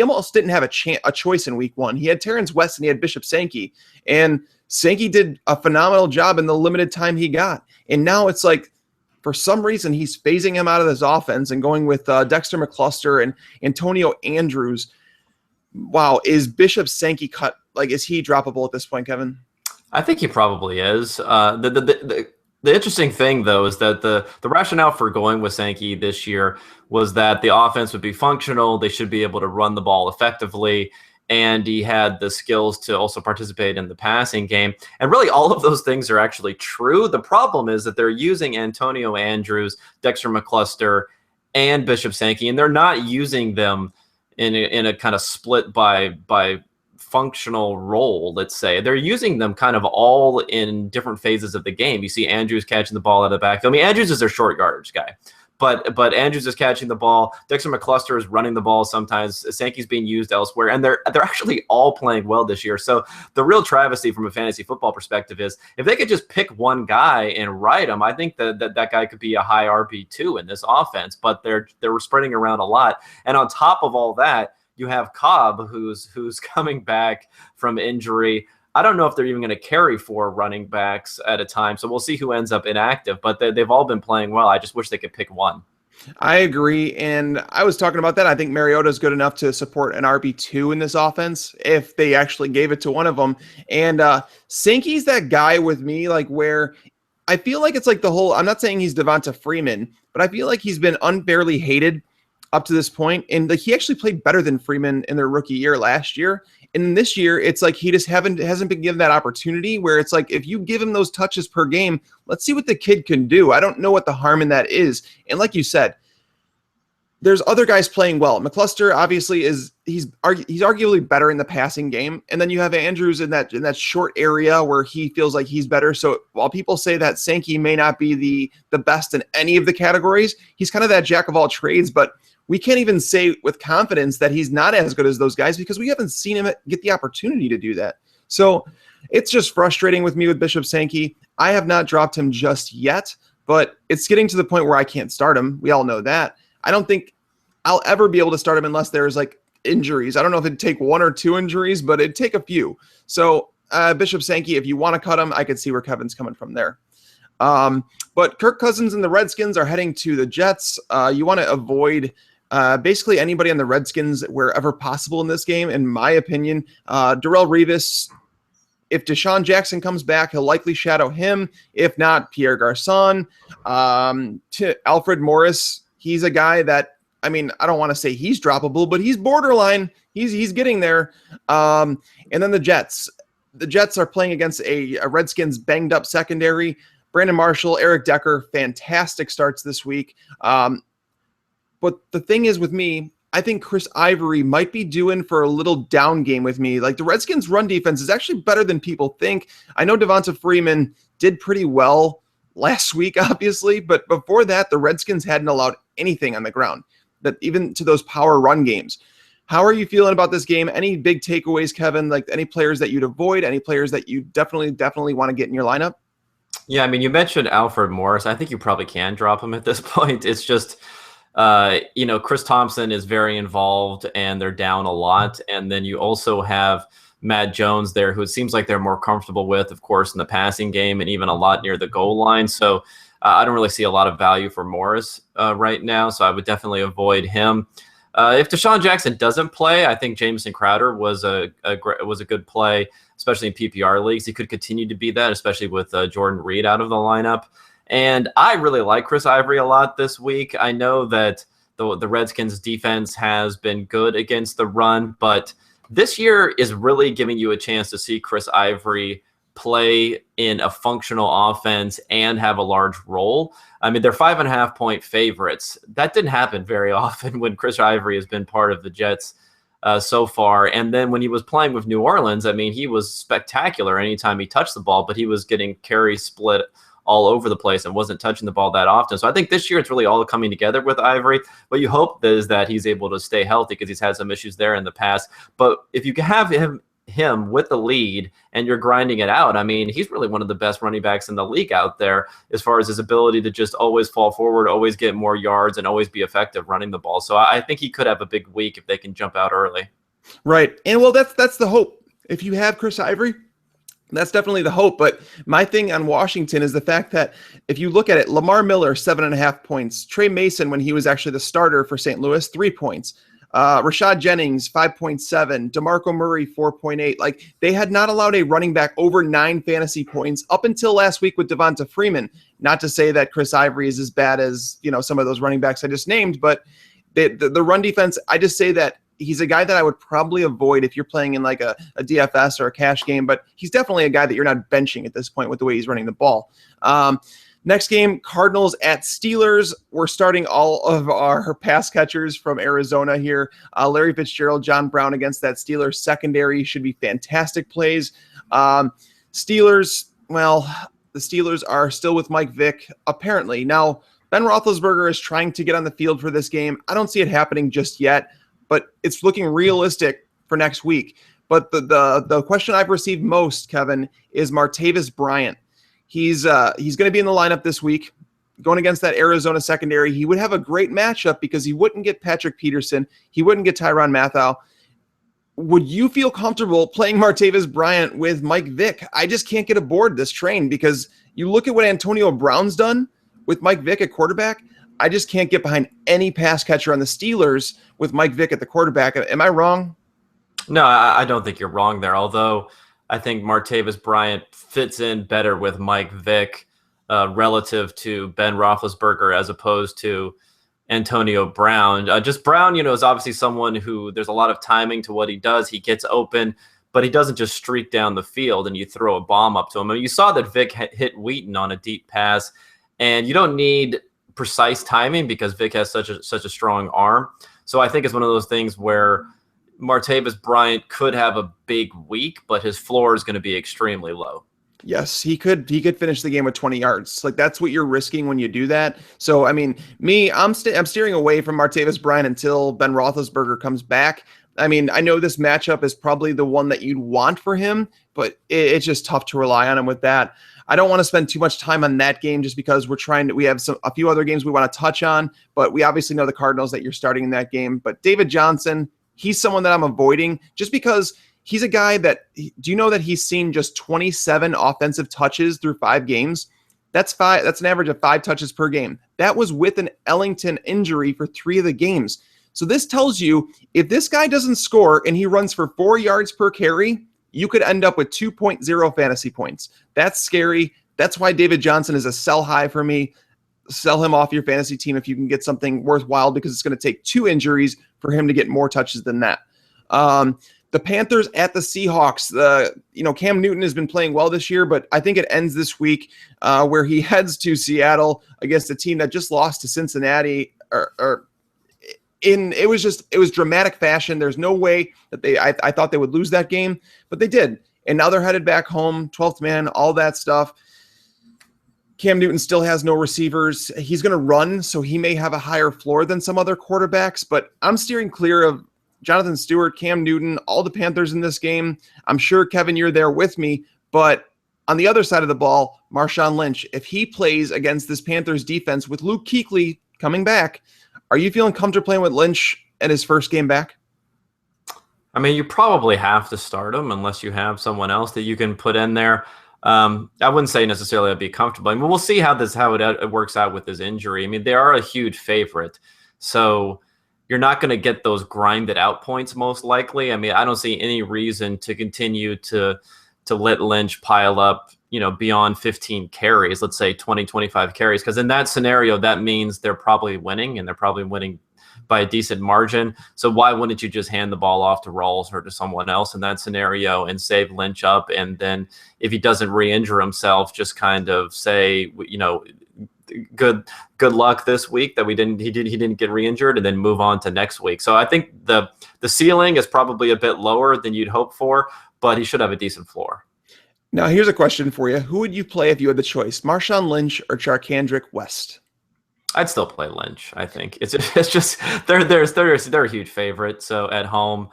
almost didn't have a choice in week one. He had Terrence West and he had Bishop Sankey, and Sankey did a phenomenal job in the limited time he got. And now it's like, for some reason, he's phasing him out of this offense and going with Dexter McCluster and Antonio Andrews. Wow. Is Bishop Sankey cut? Like, is he droppable at this point, Kevin? I think he probably is. The interesting thing, though, is that the rationale for going with Sankey this year was that the offense would be functional. They should be able to run the ball effectively. And he had the skills to also participate in the passing game. And really, all of those things are actually true. The problem is that they're using Antonio Andrews, Dexter McCluster, and Bishop Sankey, and they're not using them in a kind of split by functional role, let's say. They're using them kind of all in different phases of the game. You see Andrews catching the ball out of the backfield. I mean, Andrews is their short yardage guy. But Andrews is catching the ball. Dexter McCluster is running the ball sometimes. Sankey's being used elsewhere, and they're actually all playing well this year. So the real travesty from a fantasy football perspective is if they could just pick one guy and ride him, I think that guy could be a high RB2 in this offense. But they're spreading around a lot, and on top of all that, you have Cobb, who's coming back from injury. I don't know if they're even going to carry 4 running backs at a time, so we'll see who ends up inactive. But they've all been playing well. I just wish they could pick one. I agree, and I was talking about that. I think Mariota is good enough to support an RB2 in this offense if they actually gave it to one of them. And Sankey's that guy with me, like where I feel like it's like the whole – I'm not saying he's Devonta Freeman, but I feel like he's been unfairly hated up to this point, and like he actually played better than Freeman in their rookie year last year. And this year, it's like he just hasn't been given that opportunity where it's like, if you give him those touches per game, let's see what the kid can do. I don't know what the harm in that is. And like you said, there's other guys playing well. McCluster obviously he's arguably better in the passing game. And then you have Andrews in that short area where he feels like he's better. So while people say that Sankey may not be the best in any of the categories, he's kind of that jack of all trades, but we can't even say with confidence that he's not as good as those guys because we haven't seen him get the opportunity to do that. So it's just frustrating with me with Bishop Sankey. I have not dropped him just yet, but it's getting to the point where I can't start him. We all know that. I don't think I'll ever be able to start him unless there's like injuries. I don't know if it'd take 1 or 2 injuries, but it'd take a few. So Bishop Sankey, if you want to cut him, I could see where Kevin's coming from there. But Kirk Cousins and the Redskins are heading to the Jets. You want to avoid basically anybody on the Redskins wherever possible in this game, in my opinion. Darrelle Revis, if Deshaun Jackson comes back, he'll likely shadow him. If not, Pierre Garçon. To Alfred Morris, he's a guy that, I mean, I don't want to say he's droppable, but he's borderline. He's getting there. And then the Jets. The Jets are playing against a Redskins banged up secondary. Brandon Marshall, Eric Decker, fantastic starts this week. But the thing is with me, I think Chris Ivory might be due in for a little down game with me. Like, the Redskins' run defense is actually better than people think. I know Devonta Freeman did pretty well last week, obviously, but before that, the Redskins hadn't allowed anything on the ground, that even to those power run games. How are you feeling about this game? Any big takeaways, Kevin? Like, any players that you'd avoid? Any players that you definitely want to get in your lineup? Yeah, I mean, you mentioned Alfred Morris. I think you probably can drop him at this point. It's just, Chris Thompson is very involved and they're down a lot. And then you also have Matt Jones there, who it seems like they're more comfortable with, of course, in the passing game and even a lot near the goal line. So I don't really see a lot of value for Morris right now. So I would definitely avoid him. If Deshaun Jackson doesn't play, I think Jamison Crowder was a good play, especially in PPR leagues. He could continue to be that, especially with Jordan Reed out of the lineup. And I really like Chris Ivory a lot this week. I know that the Redskins defense has been good against the run, but this year is really giving you a chance to see Chris Ivory play in a functional offense and have a large role. I mean, they're 5.5-point favorites. That didn't happen very often when Chris Ivory has been part of the Jets so far. And then when he was playing with New Orleans, I mean, he was spectacular anytime he touched the ball, but he was getting carry split all over the place and wasn't touching the ball that often. So I think this year it's really all coming together with Ivory. What you hope is that he's able to stay healthy, because he's had some issues there in the past. But if you can have him with the lead and you're grinding it out, I mean, he's really one of the best running backs in the league out there as far as his ability to just always fall forward, always get more yards, and always be effective running the ball. So I think he could have a big week if they can jump out early. Right. And well, that's the hope. If you have Chris Ivory, that's definitely the hope. But my thing on Washington is the fact that if you look at it, Lamar Miller, 7.5 points. Trey Mason, when he was actually the starter for St. Louis, 3 points. Rashad Jennings, 5.7. DeMarco Murray, 4.8. Like, they had not allowed a running back over 9 fantasy points up until last week with Devonta Freeman. Not to say that Chris Ivory is as bad as, some of those running backs I just named, but the run defense, I just say that he's a guy that I would probably avoid if you're playing in like a DFS or a cash game, but he's definitely a guy that you're not benching at this point with the way he's running the ball. Next game, Cardinals at Steelers. We're starting all of our pass catchers from Arizona here. Larry Fitzgerald, John Brown against that Steelers secondary should be fantastic plays. Steelers, well, the Steelers are still with Mike Vick, apparently. Now, Ben Roethlisberger is trying to get on the field for this game. I don't see it happening just yet, but it's looking realistic for next week. But the question I've received most, Kevin, is Martavis Bryant. He's going to be in the lineup this week, going against that Arizona secondary. He would have a great matchup because he wouldn't get Patrick Peterson. He wouldn't get Tyrann Mathieu. Would you feel comfortable playing Martavis Bryant with Mike Vick? I just can't get aboard this train because you look at what Antonio Brown's done with Mike Vick at quarterback. I just can't get behind any pass catcher on the Steelers with Mike Vick at the quarterback. Am I wrong? No, I don't think you're wrong there, although I think Martavis Bryant fits in better with Mike Vick relative to Ben Roethlisberger as opposed to Antonio Brown. Just Brown, is obviously someone who there's a lot of timing to what he does. He gets open, but he doesn't just streak down the field and you throw a bomb up to him. I mean, you saw that Vick hit Wheaton on a deep pass, and you don't need precise timing because Vick has such a strong arm. So I think it's one of those things where Martavis Bryant could have a big week, but his floor is going to be extremely low. Yes, he could finish the game with 20 yards. Like, that's what you're risking when you do that. So, I mean, I'm steering away from Martavis Bryant until Ben Roethlisberger comes back. I mean, I know this matchup is probably the one that you'd want for him, but it's just tough to rely on him with that. I don't want to spend too much time on that game just because we have a few other games we want to touch on, but we obviously know the Cardinals that you're starting in that game. But David Johnson, he's someone that I'm avoiding just because he's a guy that, do you know that he's seen just 27 offensive touches through 5 games? That's an average of 5 touches per game. That was with an Ellington injury for 3 of the games. So this tells you if this guy doesn't score and he runs for 4 yards per carry, you could end up with 2.0 fantasy points. That's scary. That's why David Johnson is a sell high for me. Sell him off your fantasy team if you can get something worthwhile, because it's going to take 2 injuries for him to get more touches than that. The Panthers at the Seahawks. Cam Newton has been playing well this year, but I think it ends this week where he heads to Seattle against a team that just lost to Cincinnati. It was dramatic fashion. There's no way that I thought they would lose that game, but they did. And now they're headed back home, 12th man, all that stuff. Cam Newton still has no receivers. He's going to run, so he may have a higher floor than some other quarterbacks, but I'm steering clear of Jonathan Stewart, Cam Newton, all the Panthers in this game. I'm sure, Kevin, you're there with me, but on the other side of the ball, Marshawn Lynch, if he plays against this Panthers defense with Luke Kuechly coming back, are you feeling comfortable playing with Lynch at his first game back? I mean, you probably have to start him unless you have someone else that you can put in there. I wouldn't say necessarily I'd be comfortable. I mean, we'll see how it works out with his injury. I mean, they are a huge favorite, so you're not going to get those grinded out points most likely. I mean, I don't see any reason to continue to let Lynch pile up, beyond 15 carries, let's say 20, 25 carries, because in that scenario, that means they're probably winning, and they're probably winning by a decent margin. So why wouldn't you just hand the ball off to Rawls or to someone else in that scenario and save Lynch up? And then if he doesn't re-injure himself, just kind of say, good luck this week that he didn't get re-injured, and then move on to next week. So I think the ceiling is probably a bit lower than you'd hope for, but he should have a decent floor. Now, here's a question for you. Who would you play if you had the choice, Marshawn Lynch or Charkandrick West? I'd still play Lynch. I think it's just they're a huge favorite. So at home,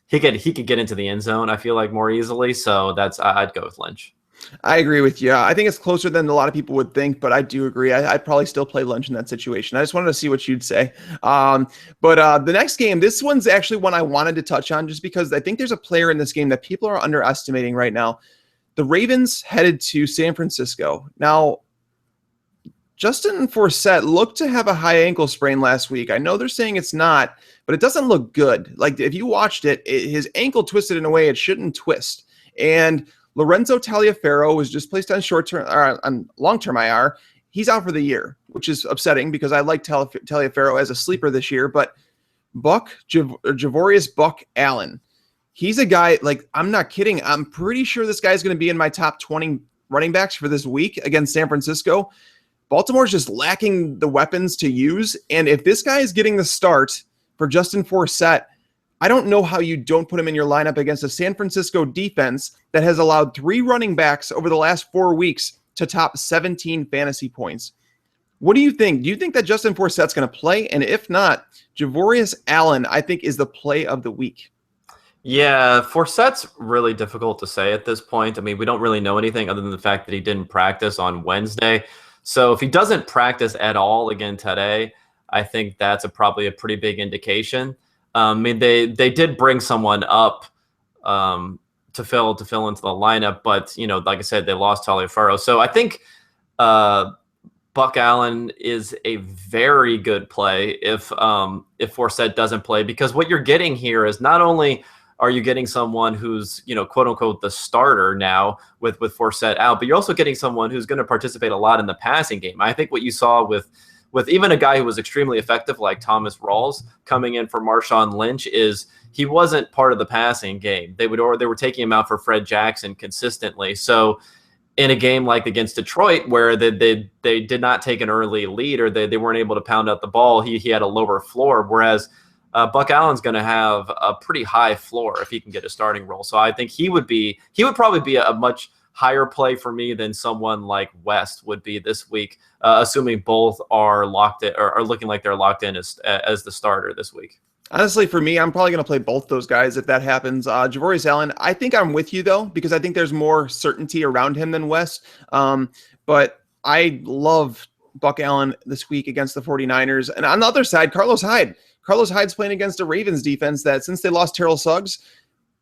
he could get into the end zone, I feel like, more easily. So I'd go with Lynch. I agree with you. I think it's closer than a lot of people would think, but I do agree. I'd probably still play Lynch in that situation. I just wanted to see what you'd say. But the next game, this one's actually one I wanted to touch on just because I think there's a player in this game that people are underestimating right now. The Ravens headed to San Francisco. Now, Justin Forsett looked to have a high ankle sprain last week. I know they're saying it's not, but it doesn't look good. Like, if you watched it, his ankle twisted in a way it shouldn't twist. And Lorenzo Taliaferro was just placed on on long-term IR. He's out for the year, which is upsetting because I like Taliaferro as a sleeper this year. But Javorius Buck Allen, he's a guy, like, I'm not kidding. I'm pretty sure this guy's going to be in my top 20 running backs for this week against San Francisco. Baltimore's just lacking the weapons to use. And if this guy is getting the start for Justin Forsett, I don't know how you don't put him in your lineup against a San Francisco defense that has allowed 3 running backs over the last 4 weeks to top 17 fantasy points. What do you think? Do you think that Justin Forsett's going to play? And if not, Javorius Allen, I think, is the play of the week. Yeah, Forsett's really difficult to say at this point. I mean, we don't really know anything other than the fact that he didn't practice on Wednesday. So if he doesn't practice at all again today, I think that's probably a pretty big indication. I mean, they did bring someone up to fill into the lineup, but like I said, they lost Taliaferro. So I think Buck Allen is a very good play if Forsett doesn't play, because what you're getting here is not only are you getting someone who's, quote unquote, the starter now with Forsett out, but you're also getting someone who's going to participate a lot in the passing game. I think what you saw with even a guy who was extremely effective like Thomas Rawls coming in for Marshawn Lynch is he wasn't part of the passing game. They were taking him out for Fred Jackson consistently. So in a game like against Detroit, where they did not take an early lead, or they weren't able to pound out the ball, he had a lower floor, whereas Buck Allen's going to have a pretty high floor if he can get a starting role. So I think he would probably be a much higher play for me than someone like West would be this week, assuming both are locked in, or are looking like they're locked in as the starter this week. Honestly, for me, I'm probably going to play both those guys if that happens. Javorius Allen, I think I'm with you, though, because I think there's more certainty around him than West. But I love Buck Allen this week against the 49ers. And on the other side, Carlos Hyde. Carlos Hyde's playing against a Ravens defense that, since they lost Terrell Suggs,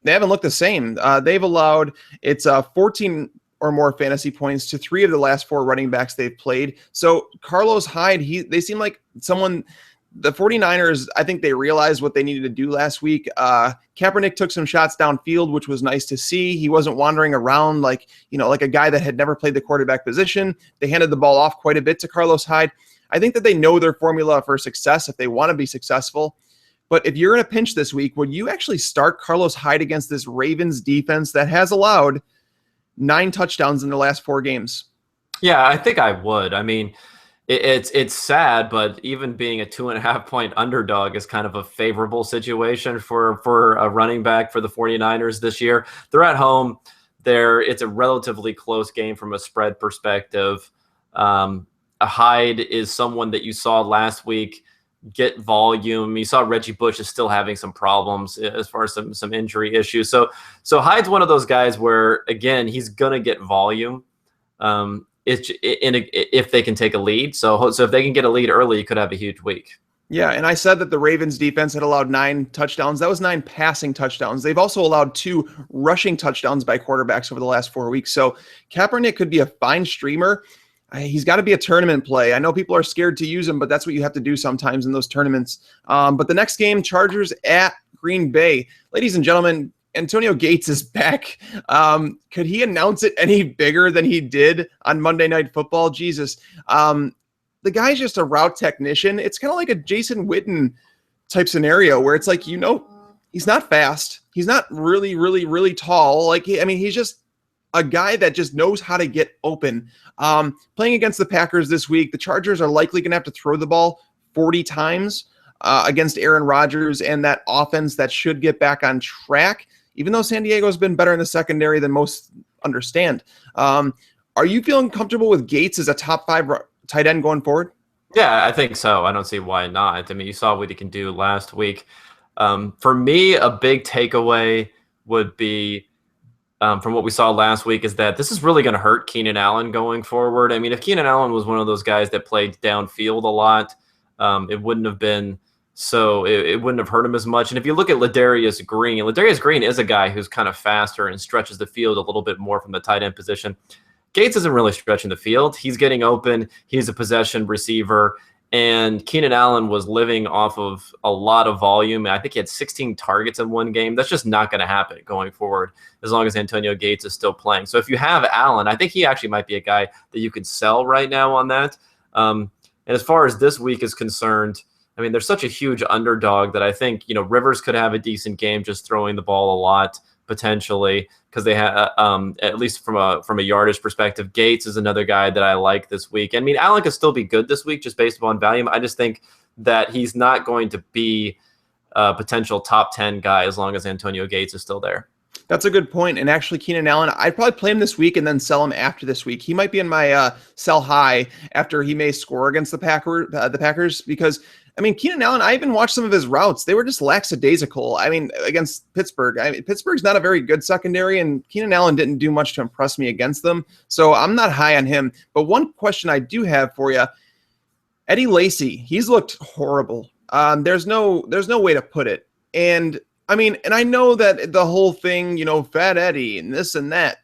they haven't looked the same. They've allowed 14 or more fantasy points to 3 of the last 4 running backs they've played. So Carlos Hyde, they seem like someone the 49ers, I think they realized what they needed to do last week. Kaepernick took some shots downfield, which was nice to see. He wasn't wandering around like a guy that had never played the quarterback position. They handed the ball off quite a bit to Carlos Hyde. I think that they know their formula for success if they want to be successful. But if you're in a pinch this week, would you actually start Carlos Hyde against this Ravens defense that has allowed 9 touchdowns in the last 4 games? Yeah, I think I would. I mean, it's sad, but even being a 2.5-point underdog is kind of a favorable situation for a running back for the 49ers this year. They're at home. It's a relatively close game from a spread perspective. Hyde is someone that you saw last week get volume. You saw Reggie Bush is still having some problems as far as some injury issues. So Hyde's one of those guys where, again, he's gonna get volume. If they can take a lead. So if they can get a lead early, you could have a huge week. Yeah, and I said that the Ravens defense had allowed 9 touchdowns. That was 9 passing touchdowns. They've also allowed 2 rushing touchdowns by quarterbacks over the last 4 weeks. So Kaepernick could be a fine streamer. He's got to be a tournament play. I know people are scared to use him, but that's what you have to do sometimes in those tournaments. But the next game, Chargers at Green Bay. Ladies and gentlemen, Antonio Gates is back. Could he announce it any bigger than he did on Monday Night Football? Jesus. The guy's just a route technician. It's kind of like a Jason Witten type scenario where it's like, he's not fast. He's not really, really, really tall. He's just a guy that just knows how to get open. Playing against the Packers this week, the Chargers are likely going to have to throw the ball 40 times against Aaron Rodgers and that offense that should get back on track, even though San Diego's been better in the secondary than most understand. Are you feeling comfortable with Gates as a top 5 tight end going forward? Yeah, I think so. I don't see why not. I mean, you saw what he can do last week. For me, a big takeaway would be from what we saw last week is that this is really going to hurt Keenan Allen going forward. I mean, if Keenan Allen was one of those guys that played downfield a lot, it wouldn't have been so it wouldn't have hurt him as much. And if you look at Ladarius Green is a guy who's kind of faster and stretches the field a little bit more from the tight end position. Gates isn't really stretching the field. He's getting open. He's a possession receiver. And Keenan Allen was living off of a lot of volume. I think he had 16 targets in one game. That's just not going to happen going forward as long as Antonio Gates is still playing. So if you have Allen, I think he actually might be a guy that you could sell right now on that. And as far as this week is concerned, I mean, there's such a huge underdog that I think, Rivers could have a decent game just throwing the ball a lot potentially because they have, at least from a yardage perspective. Gates is another guy that I like this week. I mean, Allen could still be good this week just based upon volume. I just think that he's not going to be a potential top 10 guy as long as Antonio Gates is still there. That's a good point. And actually, Keenan Allen, I'd probably play him this week and then sell him after this week. He might be in my sell high after he may score against the Packers because, I mean, Keenan Allen, I even watched some of his routes. They were just lackadaisical. I mean, against Pittsburgh. Pittsburgh's not a very good secondary, and Keenan Allen didn't do much to impress me against them. So I'm not high on him. But one question I do have for you, Eddie Lacy, he's looked horrible. There's no way to put it. And I mean, and I know that the whole thing, Fat Eddie and this and that,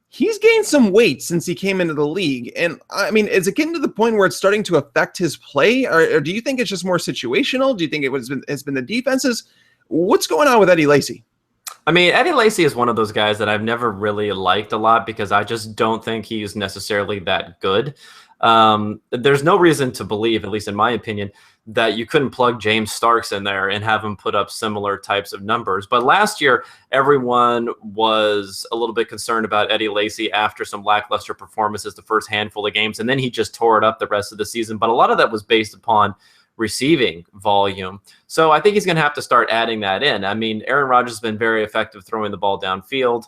he's gained some weight since he came into the league. And I mean, is it getting to the point where it's starting to affect his play? Or do you think it's just more situational? Do you think it's been the defenses? What's going on with Eddie Lacy? I mean, Eddie Lacy is one of those guys that I've never really liked a lot because I just don't think he's necessarily that good. There's no reason to believe, at least in my opinion, that you couldn't plug James Starks in there and have him put up similar types of numbers. But last year, everyone was a little bit concerned about Eddie Lacy after some lackluster performances the first handful of games, and then he just tore it up the rest of the season. But a lot of that was based upon receiving volume. So I think he's going to have to start adding that in. I mean, Aaron Rodgers has been very effective throwing the ball downfield.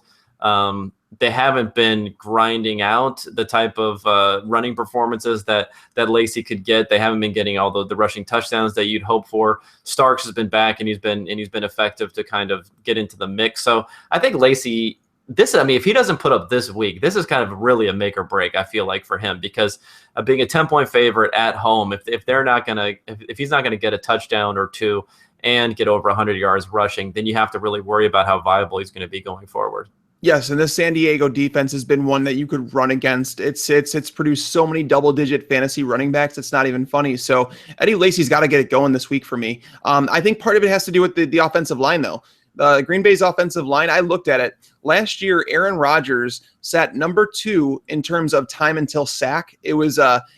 They haven't been grinding out the type of running performances that Lacy could get. They haven't been getting all the rushing touchdowns that you'd hope for. Starks has been back and he's been effective to kind of get into the mix. So I think Lacy, if he doesn't put up this week, this is kind of really a make or break, I feel like, for him, because being a 10-point favorite at home, if he's not gonna get a touchdown or two and get over 100 yards rushing, then you have to really worry about how viable he's going to be going forward. Yes, and this San Diego defense has been one that you could run against. It's produced so many double-digit fantasy running backs. It's not even funny. So Eddie Lacy's got to get it going this week for me. I think part of it has to do with the offensive line, though. The Green Bay's offensive line. I looked at it last year. Aaron Rodgers sat number 2 in terms of time until sack. It was up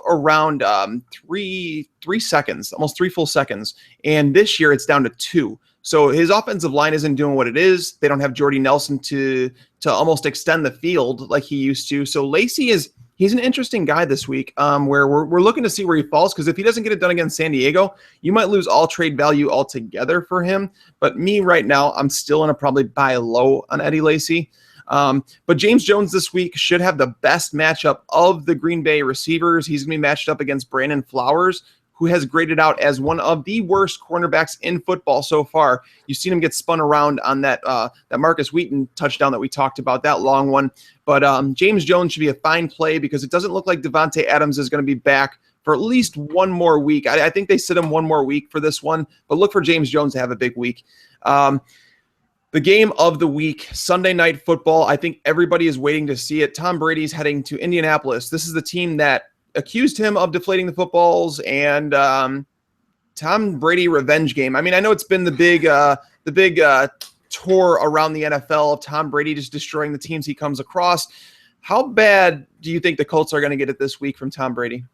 around 3 seconds, almost 3 full seconds, and this year it's down to 2. So his offensive line isn't doing what it is. They don't have Jordy Nelson to almost extend the field like he used to. So Lacy he's an interesting guy this week, where we're looking to see where he falls, because if he doesn't get it done against San Diego, you might lose all trade value altogether for him. But me right now, I'm still in a probably buy low on Eddie Lacy. But James Jones this week should have the best matchup of the Green Bay receivers. He's going to be matched up against Brandon Flowers, who has graded out as one of the worst cornerbacks in football so far. You've seen him get spun around on that Marcus Wheaton touchdown that we talked about, that long one. But James Jones should be a fine play, because it doesn't look like Devontae Adams is going to be back for at least one more week. I think they sit him one more week for this one, but look for James Jones to have a big week. The game of the week, Sunday Night Football. I think everybody is waiting to see it. Tom Brady's heading to Indianapolis. This is the team that accused him of deflating the footballs, and Tom Brady revenge game. I mean, I know it's been the big tour around the NFL of Tom Brady just destroying the teams he comes across. How bad do you think the Colts are going to get it this week from Tom Brady?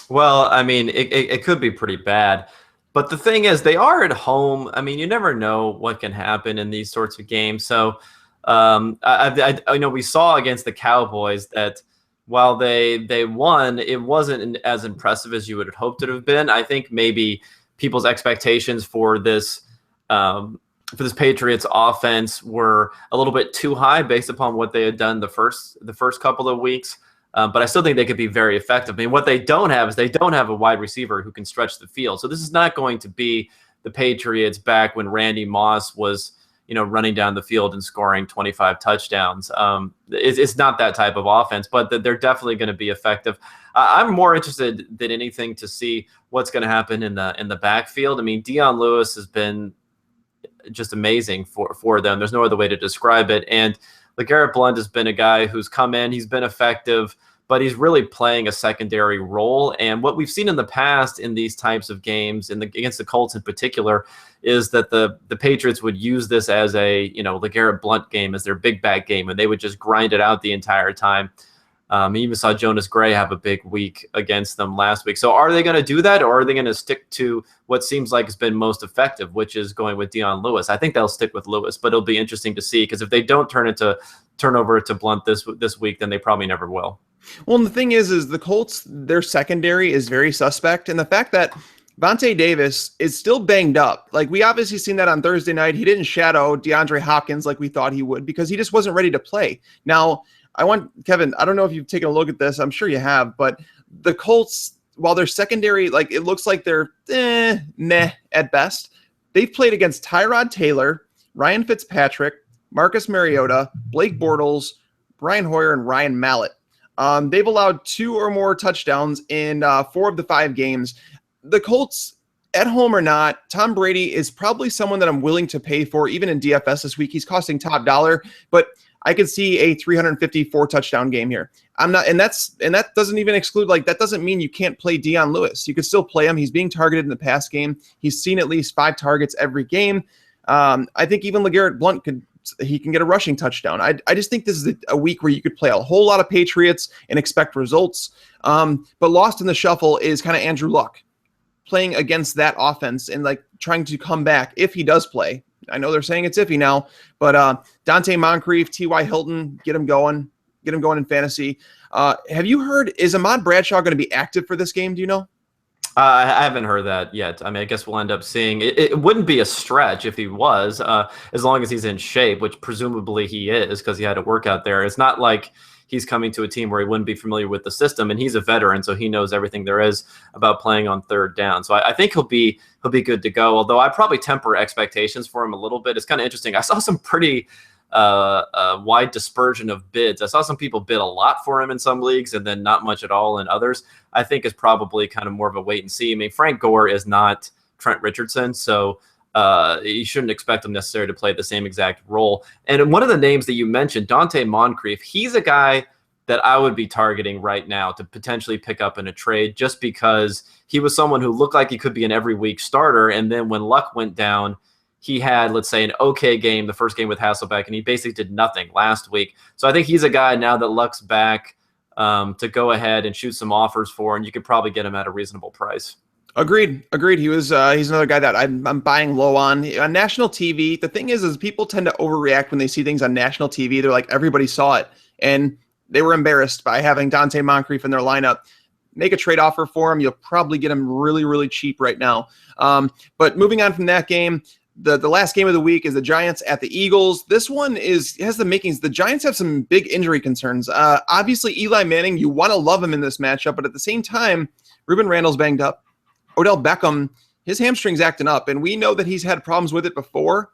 Well, I mean, it could be pretty bad. But the thing is, they are at home. I mean, you never know what can happen in these sorts of games. So I know we saw against the Cowboys that while they won, it wasn't as impressive as you would have hoped it would have been. I think maybe people's expectations for this Patriots offense were a little bit too high based upon what they had done the first couple of weeks. But I still think they could be very effective. I mean, what they don't have is they don't have a wide receiver who can stretch the field. So this is not going to be the Patriots back when Randy Moss was, running down the field and scoring 25 touchdowns. It's not that type of offense, but they're definitely going to be effective. I'm more interested than anything to see what's going to happen in the backfield. I mean, Dion Lewis has been just amazing for them. There's no other way to describe it. And LeGarrette Blount has been a guy who's come in, he's been effective, but he's really playing a secondary role. And what we've seen in the past in these types of games, against the Colts in particular, is that the Patriots would use this as a LeGarrette Blount game, as their big back game, and they would just grind it out the entire time. You even saw Jonas Gray have a big week against them last week. So are they going to do that, or are they going to stick to what seems like has been most effective, which is going with Dion Lewis? I think they'll stick with Lewis, but it'll be interesting to see, because if they don't turn over to Blount this week, then they probably never will. Well, and the thing is the Colts, their secondary is very suspect, and the fact that Vontae Davis is still banged up. Like, we obviously seen that on Thursday night. He didn't shadow DeAndre Hopkins like we thought he would, because he just wasn't ready to play. Now, Kevin, I don't know if you've taken a look at this. I'm sure you have, but the Colts, while their secondary, like, it looks like they're meh at best, they've played against Tyrod Taylor, Ryan Fitzpatrick, Marcus Mariota, Blake Bortles, Brian Hoyer, and Ryan Mallett. They've allowed 2 or more touchdowns in 4 of the 5 games. The Colts, at home or not, Tom Brady is probably someone that I'm willing to pay for, even in DFS this week. He's costing top dollar, but I could see a 354 touchdown game here. I'm not, and that doesn't even exclude, like, that doesn't mean you can't play Dion Lewis. You could still play him. He's being targeted in the pass game. He's seen at least 5 targets every game. I think even LeGarrette Blount can get a rushing touchdown. I just think this is a week where you could play a whole lot of Patriots and expect results. But lost in the shuffle is kind of Andrew Luck playing against that offense and, like, trying to come back if he does play. I know they're saying it's iffy now, but Dante Moncrief, T.Y. Hilton, get him going in fantasy. Have you heard, is Ahmad Bradshaw going to be active for this game? Do you know? I haven't heard that yet. I mean, I guess we'll end up seeing. It wouldn't be a stretch if he was, as long as he's in shape, which presumably he is, because he had to work out there. It's not like he's coming to a team where he wouldn't be familiar with the system, and he's a veteran, so he knows everything there is about playing on third down. So I think he'll be good to go. Although I probably temper expectations for him a little bit. It's kind of interesting. I saw some pretty wide dispersion of bids. I saw some people bid a lot for him in some leagues and then not much at all in others. I think is probably kind of more of a wait and see. I mean, Frank Gore is not Trent Richardson, so You shouldn't expect him necessarily to play the same exact role. And one of the names that you mentioned, Dante Moncrief, he's a guy that I would be targeting right now to potentially pick up in a trade, just because he was someone who looked like he could be an every week starter. And then when Luck went down, he had, let's say, an okay game, the first game with Hasselbeck, and he basically did nothing last week. So I think he's a guy now that Luck's back to go ahead and shoot some offers for, and you could probably get him at a reasonable price. Agreed. He's another guy that I'm buying low on national TV. The thing is people tend to overreact when they see things on national TV. They're like, everybody saw it, and they were embarrassed by having Dante Moncrief in their lineup. Make a trade offer for him. You'll probably get him really, really cheap right now. But moving on from that game, the last game of the week is the Giants at the Eagles. This one has the makings. The Giants have some big injury concerns. Obviously, Eli Manning, you want to love him in this matchup, but at the same time, Ruben Randall's banged up. Odell Beckham, his hamstring's acting up, and we know that he's had problems with it before.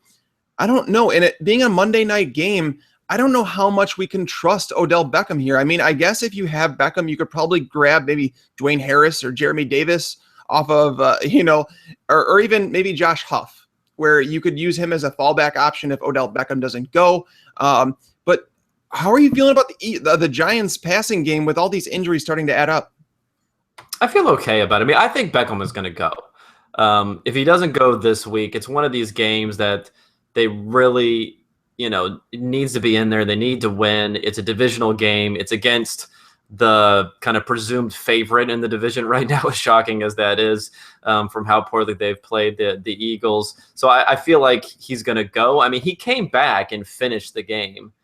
I don't know. And it being a Monday night game, I don't know how much we can trust Odell Beckham here. I mean, I guess if you have Beckham, you could probably grab maybe Dwayne Harris or Jeremy Davis off of, or even maybe Josh Huff, where you could use him as a fallback option if Odell Beckham doesn't go. But how are you feeling about the Giants passing game with all these injuries starting to add up? I feel okay about it. I mean, I think Beckham is going to go. If he doesn't go this week, it's one of these games that they really, it needs to be in there. They need to win. It's a divisional game. It's against the kind of presumed favorite in the division right now, as shocking as that is, from how poorly they've played the Eagles. So I feel like he's going to go. I mean, he came back and finished the game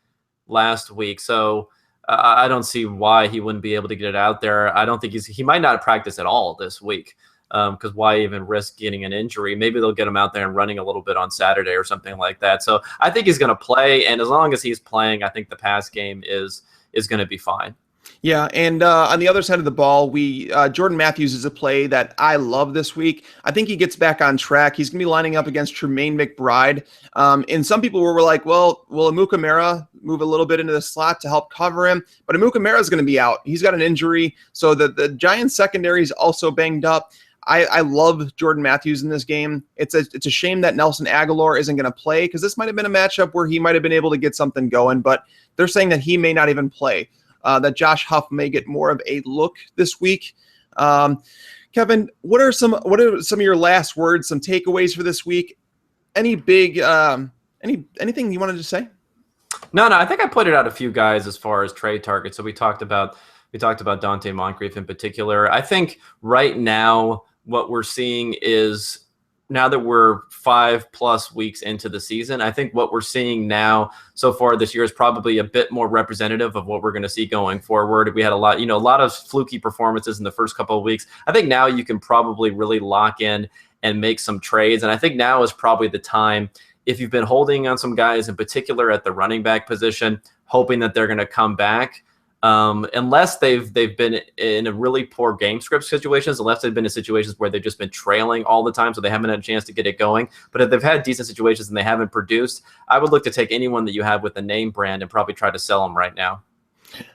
last week. So I don't see why he wouldn't be able to get it out there. I don't think he might not practice at all this week, because why even risk getting an injury? Maybe they'll get him out there and running a little bit on Saturday or something like that. So I think he's going to play, and as long as he's playing, I think the pass game is going to be fine. Yeah, and on the other side of the ball, Jordan Matthews is a play that I love this week. I think he gets back on track. He's going to be lining up against Tremaine McBride. And some people were like, well, will Amukamara move a little bit into the slot to help cover him? But Amukamara is going to be out. He's got an injury. So the Giants secondary is also banged up. I love Jordan Matthews in this game. It's a shame that Nelson Aguilar isn't going to play, because this might have been a matchup where he might have been able to get something going, but they're saying that he may not even play. That Josh Huff may get more of a look this week. Kevin, what are some of your last words, some takeaways for this week? Any big anything you wanted to say? No, I think I pointed out a few guys as far as trade targets. So we talked about Dante Moncrief in particular. I think right now what we're seeing is, now that we're 5+ weeks into the season, I think what we're seeing now so far this year is probably a bit more representative of what we're going to see going forward. We had a lot of fluky performances in the first couple of weeks. I think now you can probably really lock in and make some trades. And I think now is probably the time, if you've been holding on some guys in particular at the running back position, hoping that they're going to come back. Unless they've been in a really poor game script situations, unless they've been in situations where they've just been trailing all the time, so they haven't had a chance to get it going. But if they've had decent situations and they haven't produced, I would look to take anyone that you have with a name brand and probably try to sell them right now.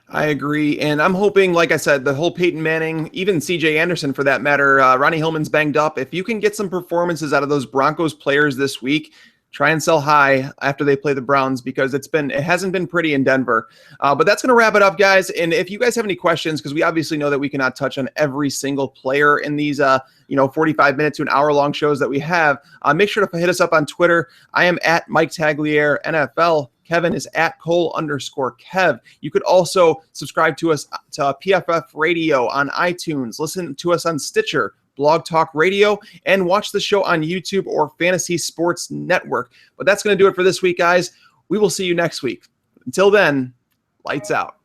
I agree, and I'm hoping, like I said, the whole Peyton Manning, even C.J. Anderson for that matter, Ronnie Hillman's banged up. If you can get some performances out of those Broncos players this week, try and sell high after they play the Browns, because it hasn't been pretty in Denver. But that's going to wrap it up, guys. And if you guys have any questions, because we obviously know that we cannot touch on every single player in these 45-minute to an hour-long shows that we have, make sure to hit us up on Twitter. I am at Mike Tagliere NFL. Kevin is at Cole_Kev. You could also subscribe to us to PFF Radio on iTunes. Listen to us on Stitcher, Blog Talk Radio, and watch the show on YouTube or Fantasy Sports Network. But that's going to do it for this week, guys. We will see you next week. Until then, lights out.